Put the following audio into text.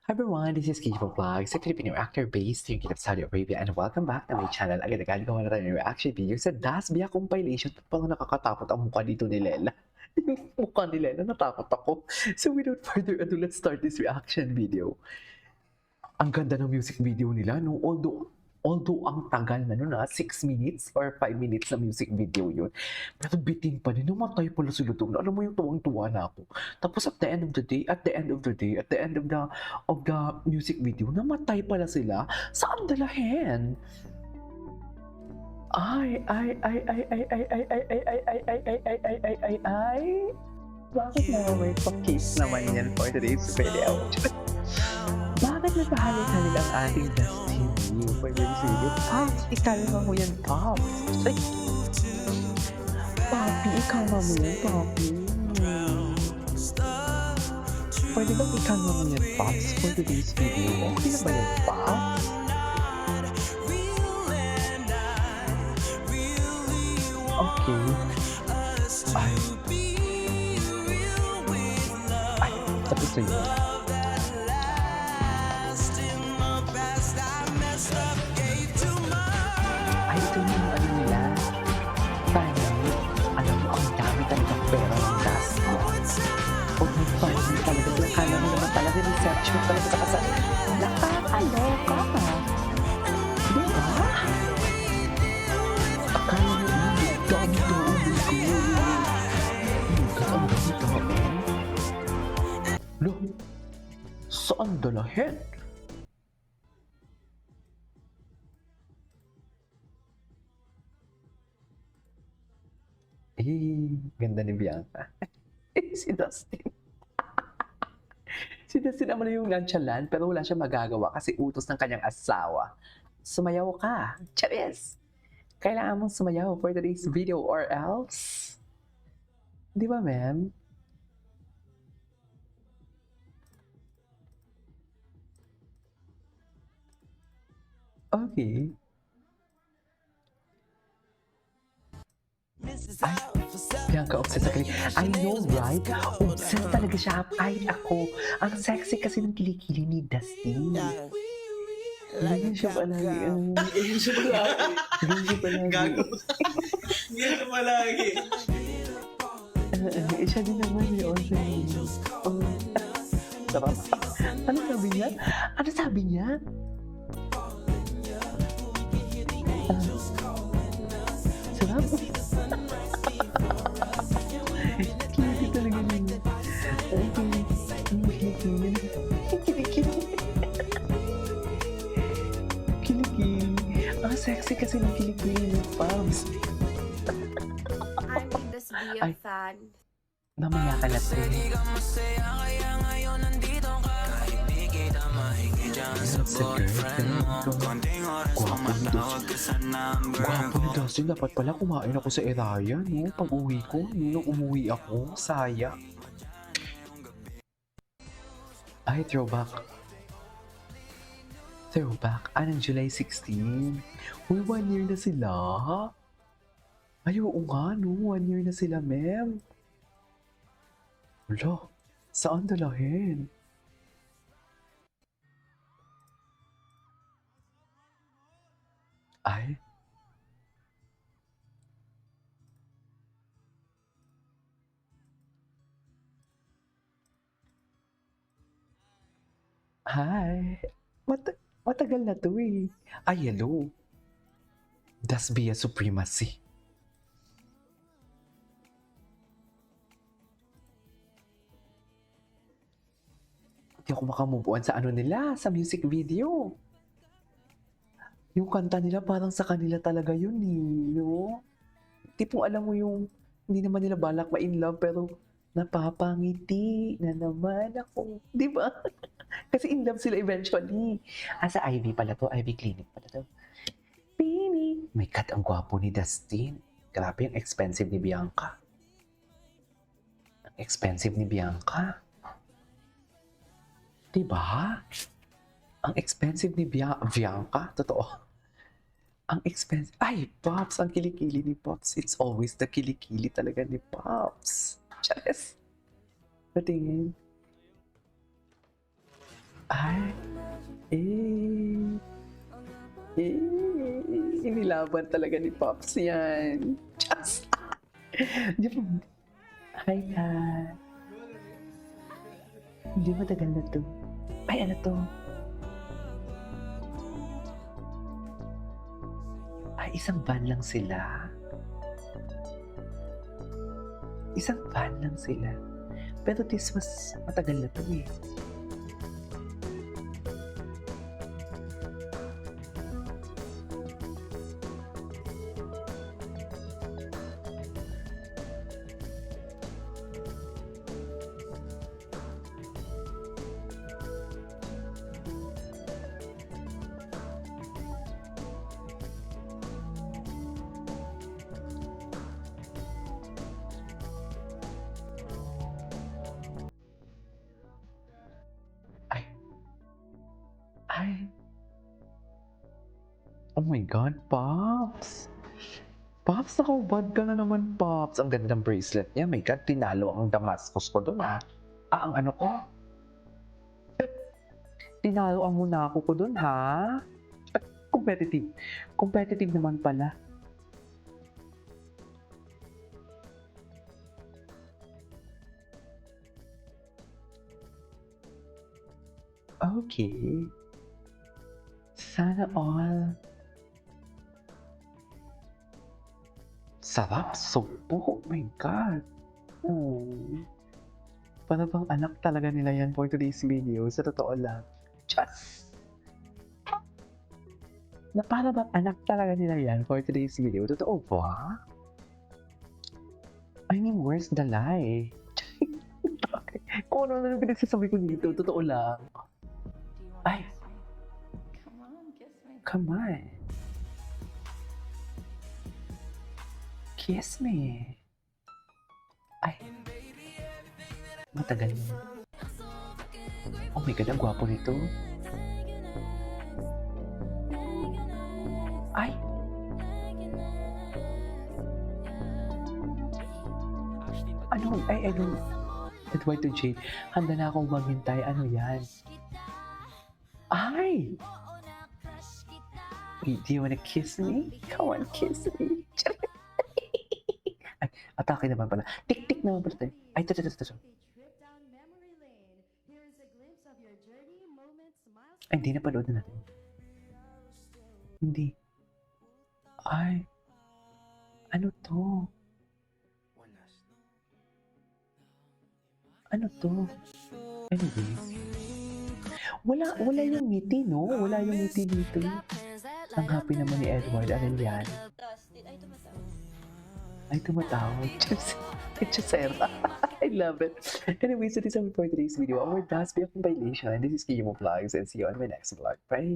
Hi everyone, this is Kijibo Vlogs, a Filipino actor based here in Saudi Arabia, and welcome back to my channel. Agad-agad gawa na tayo ng reaction video sa Dasbia compilation. Parang nakakatakot ang mukha dito ni Lela. Yung mukha ni Lela, natakot ako. So without further ado, let's start this reaction video. Ang ganda ng music video nila, no? Although ang tagal na nun, 6 minutes or 5 minutes na music video yun. Pero bitin pa din, namatay pala sila doon. Alam mo yung tuwang-tuwa na ako. Tapos at the end of the day, at the end of the music video, namatay pala sila. Saan dalahin? Ay. Bakit naman may pa-kiss naman yan for today's video? Bakit nagpahalik-halik ang ating Destiny for today's video? Pops, ikalma mo yan, Pops. Ay, Papi, ikalma mo yan, Papi. Pwede bang ikalma mo yan, Pops, for today's video? Okay na ba yan, Pops? Okay. Ay, tapos na yun. Ay, ito yung ano nila. Finally, alam mo, ang dami talagang pera ng Dasbia. Huwag mo finally talaga, nakala mo naman talaga reception talaga sa kasal. Nakakaloka ka. Diba? Akala mo yun, dami doon ko. Ang dami doon. Look, saan dalahin? Ganda ni Bianca. Si Dustin. Si Dustin naman yung nonchalant pero wala siya magagawa kasi utos ng kanyang asawa. Sumayaw ka. Charis! Kailangan mong sumayaw for today's video or else. Di ba, ma'am? Okay. Ay, Bianca, obsessed sa kilikili. I know, right? Obsessed talaga siya. Ay, ako. Ang sexy kasi ng kilikili ni Dustin. Ganyan siya palagi. Ganyan siya palagi. Ganyan siya palagi. Gago. Ganyan siya palagi. Siya din naman yun. Sarap. Ano sabi niya? Ano sabi niya? Sarap. Kiki talaga niya. Kilikili. Ang sexy kasi ng kilikili ng Pams. I'm just be Ay. a fan. Namaya ka na, te. Gwapo ni Dustin. Gwapo ni Dustin. Dapat pala kumain ako sa Eraya, no? Pag uwi ko, nung umuwi ako, saya. Ay, throwback. Throwback. Anong July 16? Uy, 1 year na sila. Ay, oo nga, no? 1 year na sila, ma'am. Wala, saan dalahin? Ay. Hi. Matagal na to eh. Ay, hello. Dasbia Supremacy. Hindi ako makamubuan sa ano nila, sa music video. Yung kanta nila parang sa kanila talaga yun eh, no? Tipong alam mo yung, hindi naman nila balak ma-in love pero napapangiti na naman ako. Di ba? Kasi in love sila eventually. Sa Ivy pala to, Ivy Clinic pala to. Pini! My God, ang gwapo ni Dustin. Grabe, ang expensive ni Bianca. Ang expensive ni Bianca. Diba? Ang expensive ni Bianca. Totoo. Ang expensive. Ay, Pops. Ang kilikili ni Pops. It's always the kilikili talaga ni Pops. Charis. Patingin. Ay, inilaban talaga ni Pops yan. Just, di ba? Hi, Kat. Hindi matagal na to. Ay, ano to? Ay, isang van lang sila. Isang van lang sila. Pero this was matagal na to eh. Ay. Ay. Oh my God, Pops. Pops, nakahubad ka na naman, Pops. Ang ganda ng bracelet niya. My God, tinalo ang Damascus ko doon, ah. Ang ano ko? Tinalo ang Monaco ko doon, ha? At competitive. Competitive naman pala. Okay. Sana all. Sarap, supo. Oh my God. Oh. Para bang anak talaga nila yan for today's video. Sa totoo lang. Just. Na para bang anak talaga nila yan for today's video. Totoo ba? I mean, where's the lie? Kung ano na pinagsasabi ko dito, totoo lang. Ay, come on. Kiss me. Ay. Matagal yun. Oh my God, ang gwapo nito. Ay. Ano? Ay, ano? Edward to Jade. Handa na akong maghintay. Ano yan? Ay! Wait, do you wanna kiss me? Come on, kiss me. Ay, atake naman pala. Tik-tik naman pala tayo. Ay, ito. Ay, hindi na panood na natin. Hindi. Ay. Ano to? Ano to? Anyway. Wala yung ngiti, no? Wala yung ngiti dito. Ang happy naman ni Edward. Ano yan? Ay, tumatawag. Chusera. I love it. Anyway, so this is all for today's video. Our Das Be a Compilation. This is Kimo Vlogs and see you on my next vlog. Bye!